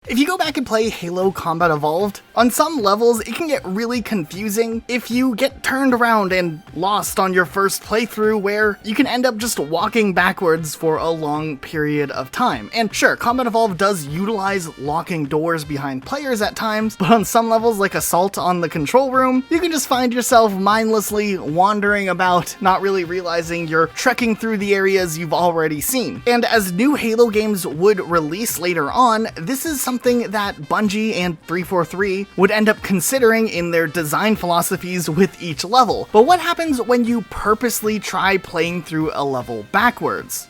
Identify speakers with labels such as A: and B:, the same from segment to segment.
A: If you go back and play Halo Combat Evolved, on some levels it can get really confusing if you get turned around and lost on your first playthrough, where you can end up just walking backwards for a long period of time. And sure, Combat Evolved does utilize locking doors behind players at times, but on some levels, like Assault on the control room, you can just find yourself mindlessly wandering about, not really realizing you're trekking through the areas you've already seen. And as new Halo games would release later on, this is something that Bungie and 343 would end up considering in their design philosophies with each level. But what happens when you purposely try playing through a level backwards?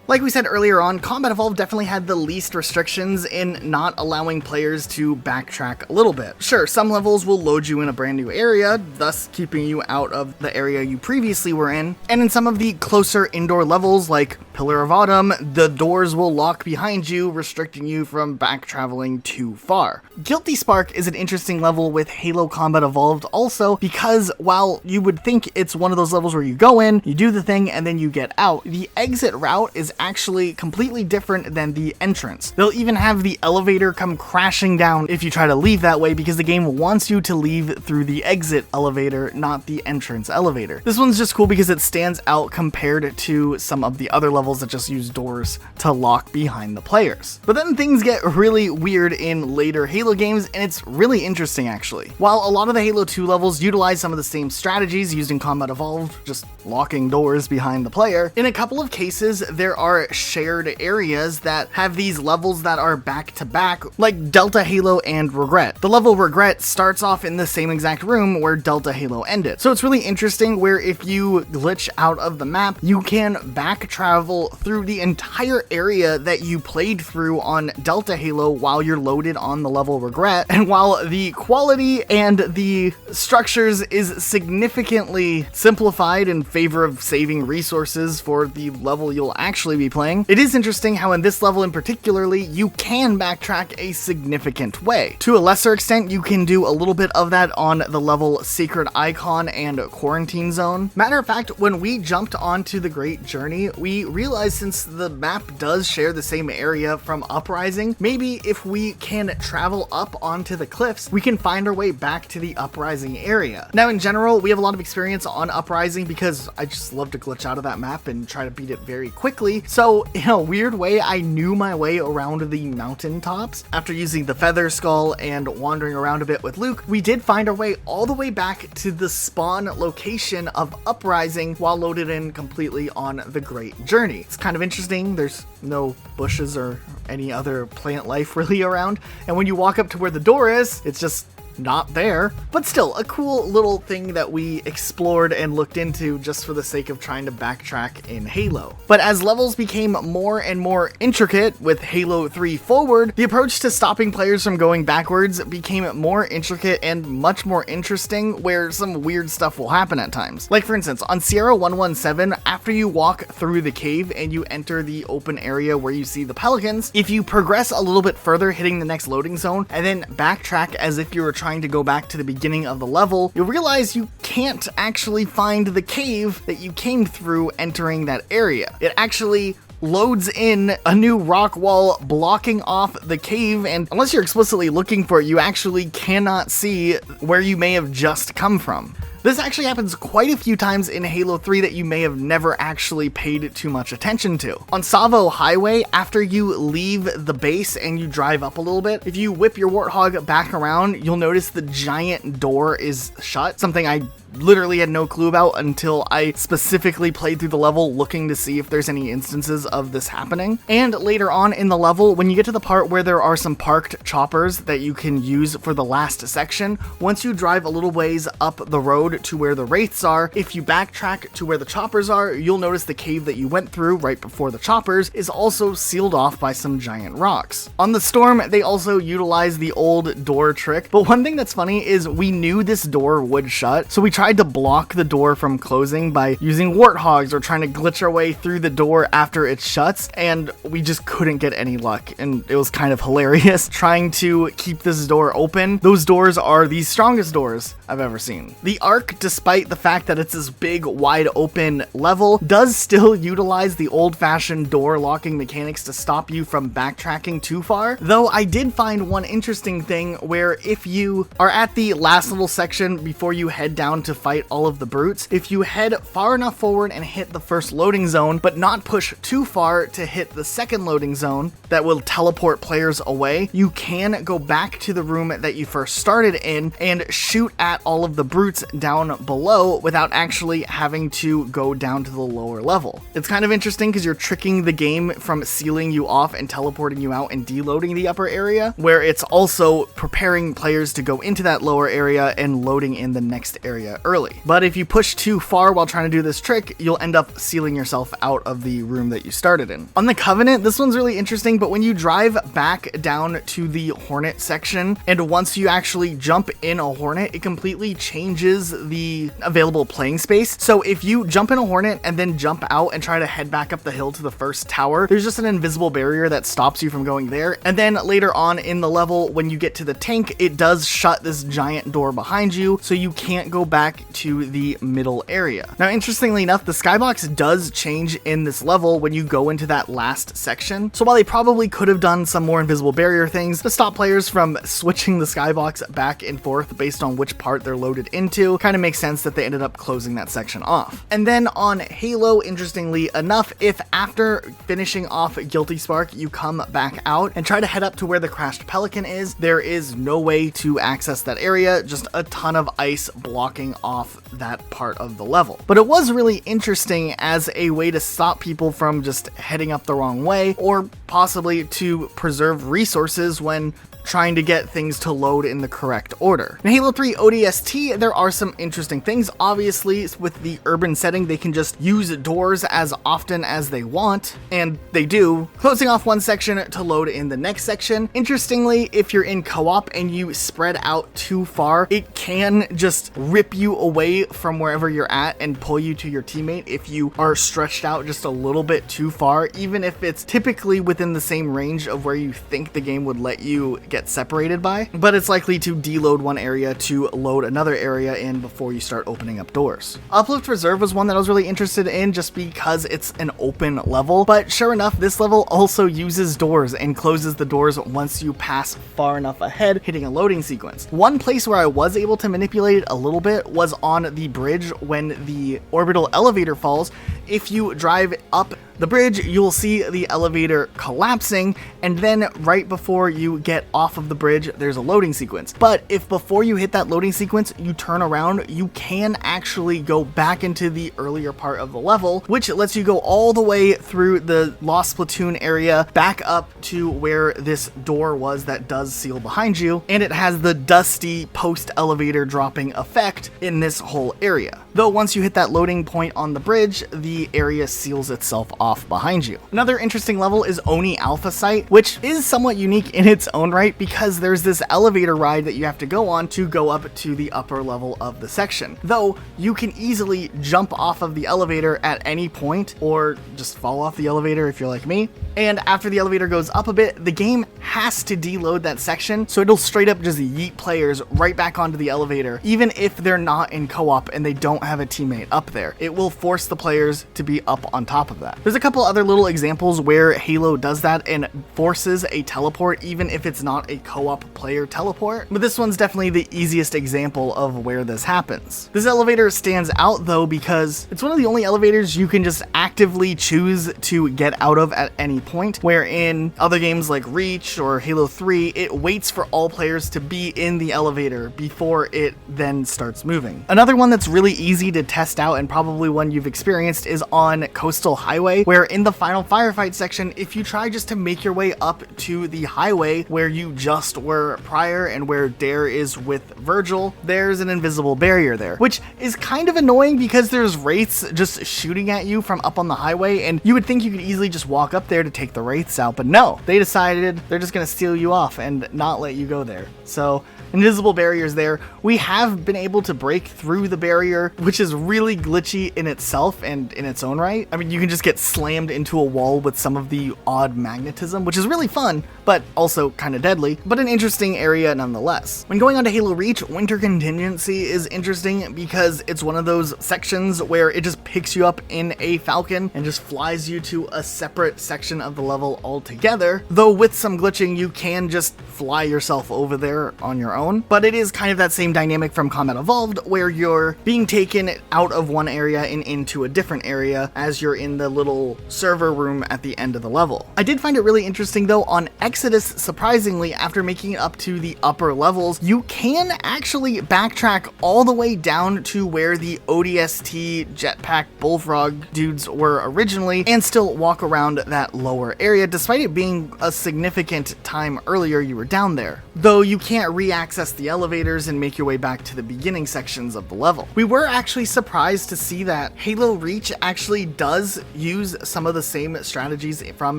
A: Like we said earlier on, Combat Evolved definitely had the least restrictions in not allowing players to backtrack a little bit. Sure, some levels will load you in a brand new area, thus keeping you out of the area you previously were in, and in some of the closer indoor levels like Pillar of Autumn, the doors will lock behind you, restricting you from back traveling too far. Guilty Spark is an interesting level with Halo Combat Evolved also, because while you would think it's one of those levels where you go in, you do the thing, and then you get out, the exit route is actually completely different than the entrance. They'll even have the elevator come crashing down if you try to leave that way, because the game wants you to leave through the exit elevator, not the entrance elevator. This one's just cool because it stands out compared to some of the other levels that just use doors to lock behind the players. But then things get really weird in later Halo games, and it's really interesting actually. While a lot of the Halo 2 levels utilize some of the same strategies used in Combat Evolved, just locking doors behind the player, in a couple of cases there are shared areas that have these levels that are back to back, like Delta Halo and Regret. The level Regret starts off in the same exact room where Delta Halo ended. So it's really interesting where if you glitch out of the map, you can back travel through the entire area that you played through on Delta Halo while you're loaded on the level Regret. And while the quality and the structures is significantly simplified in favor of saving resources for the level you'll actually be playing, it is interesting how in this level in particularly, you can backtrack a significant way. To a lesser extent, you can do a little bit of that on the level Sacred Icon and Quarantine Zone. Matter of fact, when we jumped onto the Great Journey, we realized since the map does share the same area from Uprising, maybe if we can travel up onto the cliffs, we can find our way back to the Uprising area. Now in general, we have a lot of experience on Uprising because I just love to glitch out of that map and try to beat it very quickly. So in a weird way, I knew my way around the mountaintops. After using the Feather Skull and wandering around a bit with Luke, we did find our way all the way back to the spawn location of Uprising while loaded in completely on the Great Journey. It's kind of interesting. There's no bushes or any other plant life really around. And when you walk up to where the door is, it's just not there, but still a cool little thing that we explored and looked into just for the sake of trying to backtrack in Halo. But as levels became more and more intricate with Halo 3 forward, the approach to stopping players from going backwards became more intricate and much more interesting, where some weird stuff will happen at times. Like for instance, on Sierra 117, after you walk through the cave and you enter the open area where you see the pelicans, if you progress a little bit further, hitting the next loading zone, and then backtrack as if you were trying to go back to the beginning of the level, you'll realize you can't actually find the cave that you came through entering that area. It actually loads in a new rock wall blocking off the cave, and unless you're explicitly looking for it, you actually cannot see where you may have just come from. This actually happens quite a few times in Halo 3 that you may have never actually paid too much attention to. On Savo Highway, after you leave the base and you drive up a little bit, if you whip your Warthog back around, you'll notice the giant door is shut, something I literally had no clue about until I specifically played through the level looking to see if there's any instances of this happening. And later on in the level, when you get to the part where there are some parked choppers that you can use for the last section, once you drive a little ways up the road to where the wraiths are, if you backtrack to where the choppers are, you'll notice the cave that you went through right before the choppers is also sealed off by some giant rocks. On the Storm, they also utilize the old door trick, but one thing that's funny is we knew this door would shut, so we tried to block the door from closing by using warthogs or trying to glitch our way through the door after it shuts, and we just couldn't get any luck, and it was kind of hilarious trying to keep this door open. Those doors are the strongest doors I've ever seen. The Arc work despite the fact that it's this big, wide open level, does still utilize the old-fashioned door locking mechanics to stop you from backtracking too far. Though I did find one interesting thing where if you are at the last little section before you head down to fight all of the brutes, if you head far enough forward and hit the first loading zone, but not push too far to hit the second loading zone that will teleport players away, you can go back to the room that you first started in and shoot at all of the brutes down below without actually having to go down to the lower level. It's kind of interesting because you're tricking the game from sealing you off and teleporting you out and deloading the upper area, where it's also preparing players to go into that lower area and loading in the next area early. But if you push too far while trying to do this trick, you'll end up sealing yourself out of the room that you started in. On the Covenant, this one's really interesting, but when you drive back down to the Hornet section, and once you actually jump in a Hornet, it completely changes the available playing space. So if you jump in a Hornet and then jump out and try to head back up the hill to the first tower, there's just an invisible barrier that stops you from going there. And then later on in the level, when you get to the tank, it does shut this giant door behind you, so you can't go back to the middle area. Now, interestingly enough, the skybox does change in this level when you go into that last section. So while they probably could have done some more invisible barrier things to stop players from switching the skybox back and forth based on which part they're loaded into, kind of makes sense that they ended up closing that section off. And then on Halo, interestingly enough, if after finishing off Guilty Spark, you come back out and try to head up to where the crashed Pelican is, there is no way to access that area, just a ton of ice blocking off that part of the level. But it was really interesting as a way to stop people from just heading up the wrong way, or possibly to preserve resources when trying to get things to load in the correct order. In Halo 3 ODST, there are some interesting things. Obviously, with the urban setting, they can just use doors as often as they want, and they do, closing off one section to load in the next section. Interestingly, if you're in co-op and you spread out too far, it can just rip you away from wherever you're at and pull you to your teammate if you are stretched out just a little bit too far, even if it's typically within the same range of where you think the game would let you get separated by, but it's likely to deload one area to load another area in before you start opening up doors. Uplift Reserve was one that I was really interested in just because it's an open level, but sure enough, this level also uses doors and closes the doors once you pass far enough ahead, hitting a loading sequence. One place where I was able to manipulate it a little bit was on the bridge when the orbital elevator falls. If you drive up the bridge, you'll see the elevator collapsing, and then right before you get off of the bridge, there's a loading sequence. But if before you hit that loading sequence, you turn around, you can actually go back into the earlier part of the level, which lets you go all the way through the Lost Platoon area, back up to where this door was that does seal behind you, and it has the dusty post-elevator dropping effect in this whole area. Though once you hit that loading point on the bridge, the area seals itself off behind you. Another interesting level is Oni Alpha Site, which is somewhat unique in its own right because there's this elevator ride that you have to go on to go up to the upper level of the section. Though you can easily jump off of the elevator at any point or just fall off the elevator if you're like me. And after the elevator goes up a bit, the game has to deload that section, so it'll straight up just yeet players right back onto the elevator, even if they're not in co-op and they don't have a teammate up there. It will force the players to be up on top of that. There's a couple other little examples where Halo does that and forces a teleport, even if it's not a co-op player teleport, but this one's definitely the easiest example of where this happens. This elevator stands out though because it's one of the only elevators you can just actively choose to get out of at any point, where in other games like Reach or Halo 3, it waits for all players to be in the elevator before it then starts moving. Another one that's really easy to test out and probably one you've experienced is on Coastal Highway, where in the final firefight section, if you try just to make your way up to the highway where you just were prior and where Dare is with Virgil, there's an invisible barrier there, which is kind of annoying because there's wraiths just shooting at you from up on the highway, and you would think you could easily just walk up there to take the wraiths out, but no, they decided they're just gonna steal you off and not let you go there. So invisible barriers there. We have been able to break through the barrier, which is really glitchy in itself and in its own right. I mean, you can just get slammed into a wall with some of the odd magnetism, which is really fun, but also kind of deadly, but an interesting area nonetheless. When going on to Halo Reach, Winter Contingency is interesting because it's one of those sections where it just picks you up in a Falcon and just flies you to a separate section of the level altogether, though with some glitching you can just fly yourself over there on your own. But it is kind of that same dynamic from Combat Evolved where you're being taken out of one area and into a different area as you're in the little server room at the end of the level. I did find it really interesting though, on Exodus, surprisingly, after making it up to the upper levels, you can actually backtrack all the way down to where the ODST jetpack bullfrog dudes were originally and still walk around that lower area despite it being a significant time earlier you were down there, though you can't re-access the elevators and make your way back to the beginning sections of the level. We were actually surprised to see that Halo Reach actually does use some of the same strategies from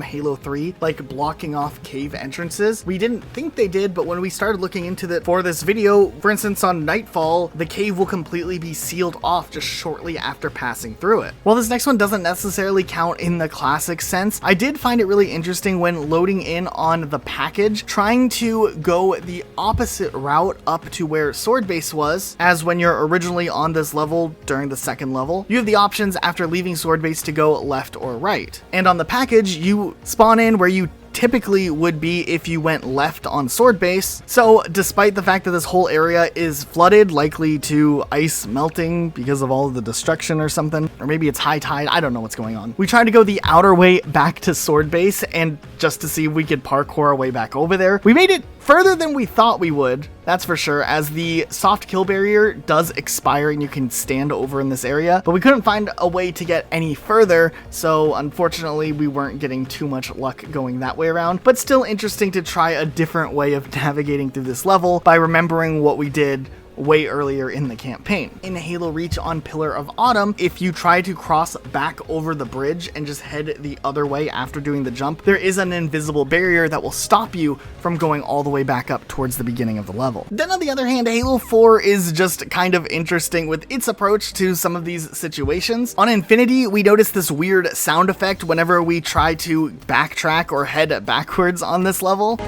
A: Halo 3, like blocking off cave entrances. We didn't think they did, but when we started looking into it for this video, for instance on Nightfall, the cave will completely be sealed off just shortly after passing through it. While this next one doesn't necessarily count in the classic sense, I did find it really interesting when loading in on the package, trying to go the opposite route up to where Sword Base was, as when you're originally on this level during the second level, you have the options after leaving Sword Base to go left or right. And on the package, you spawn in where you typically would be if you went left on Sword Base. So despite the fact that this whole area is flooded, likely to ice melting because of all of the destruction or something, or maybe it's high tide, I don't know what's going on. We tried to go the outer way back to Sword Base and just to see if we could parkour our way back over there. We made it further than we thought we would, that's for sure, as the soft kill barrier does expire and you can stand over in this area, but we couldn't find a way to get any further, so unfortunately we weren't getting too much luck going that way around, but still interesting to try a different way of navigating through this level by remembering what we did way earlier in the campaign. In Halo Reach on Pillar of Autumn, if you try to cross back over the bridge and just head the other way after doing the jump, there is an invisible barrier that will stop you from going all the way back up towards the beginning of the level. Then on the other hand, Halo 4 is just kind of interesting with its approach to some of these situations. On Infinity, we noticed this weird sound effect whenever we try to backtrack or head backwards on this level.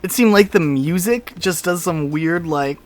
A: It seemed like the music just does some weird like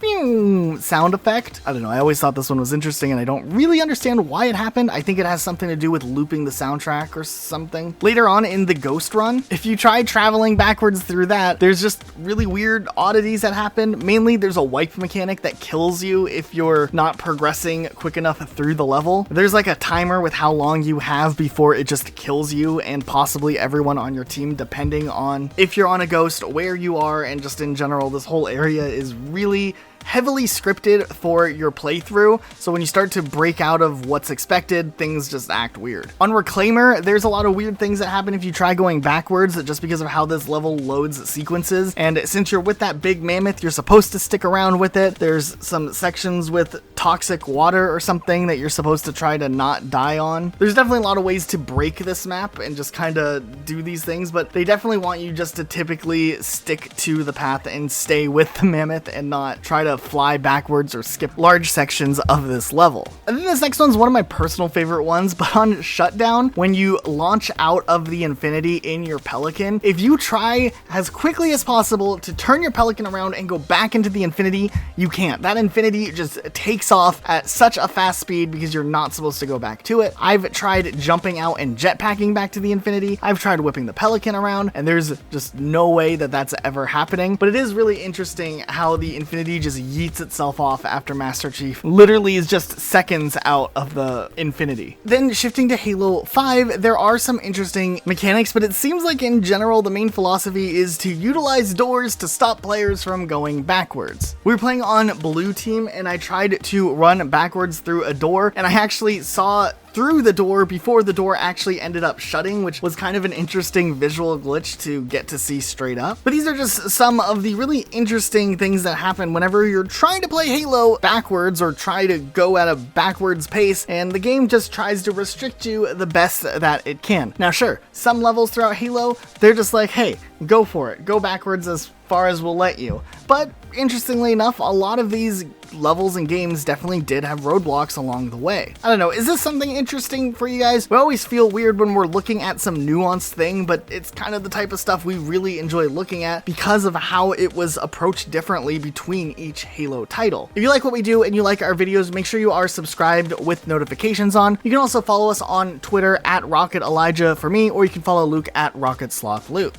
A: sound effect. I don't know, I always thought this one was interesting and I don't really understand why it happened. I think it has something to do with looping the soundtrack or something. Later on in the Ghost Run, if you try traveling backwards through that, there's just really weird oddities that happen. Mainly there's a wipe mechanic that kills you if you're not progressing quick enough through the level. There's like a timer with how long you have before it just kills you and possibly everyone on your team, depending on if you're on a ghost, where you are, and just in general, this whole area is really heavily scripted for your playthrough, so when you start to break out of what's expected, things just act weird. On Reclaimer, there's a lot of weird things that happen if you try going backwards just because of how this level loads sequences, and since you're with that big mammoth, you're supposed to stick around with it. There's some sections with toxic water or something that you're supposed to try to not die on. There's definitely a lot of ways to break this map and just kind of do these things, but they definitely want you just to typically stick to the path and stay with the mammoth and not try to fly backwards or skip large sections of this level. And then this next one's one of my personal favorite ones, but on Shutdown, when you launch out of the Infinity in your Pelican, if you try as quickly as possible to turn your Pelican around and go back into the Infinity, you can't. That Infinity just takes off at such a fast speed because you're not supposed to go back to it. I've tried jumping out and jetpacking back to the Infinity. I've tried whipping the Pelican around, and there's just no way that that's ever happening. But it is really interesting how the Infinity just yeets itself off after Master Chief literally is just seconds out of the Infinity. Then shifting to Halo 5, there are some interesting mechanics, but it seems like in general the main philosophy is to utilize doors to stop players from going backwards. We were playing on Blue Team and I tried to to run backwards through a door, and I actually saw through the door before the door actually ended up shutting, which was kind of an interesting visual glitch to get to see straight up. But these are just some of the really interesting things that happen whenever you're trying to play Halo backwards or try to go at a backwards pace, and the game just tries to restrict you the best that it can. Now sure, some levels throughout Halo, they're just like, hey, go for it, go backwards as far as we'll let you. But interestingly enough, a lot of these levels and games definitely did have roadblocks along the way. I don't know, is this something interesting for you guys? We always feel weird when we're looking at some nuanced thing, but it's kind of the type of stuff we really enjoy looking at because of how it was approached differently between each Halo title. If you like what we do and you like our videos, make sure you are subscribed with notifications on. You can also follow us on Twitter at Rocket Elijah for me, or you can follow Luke at Rocket Sloth Luke.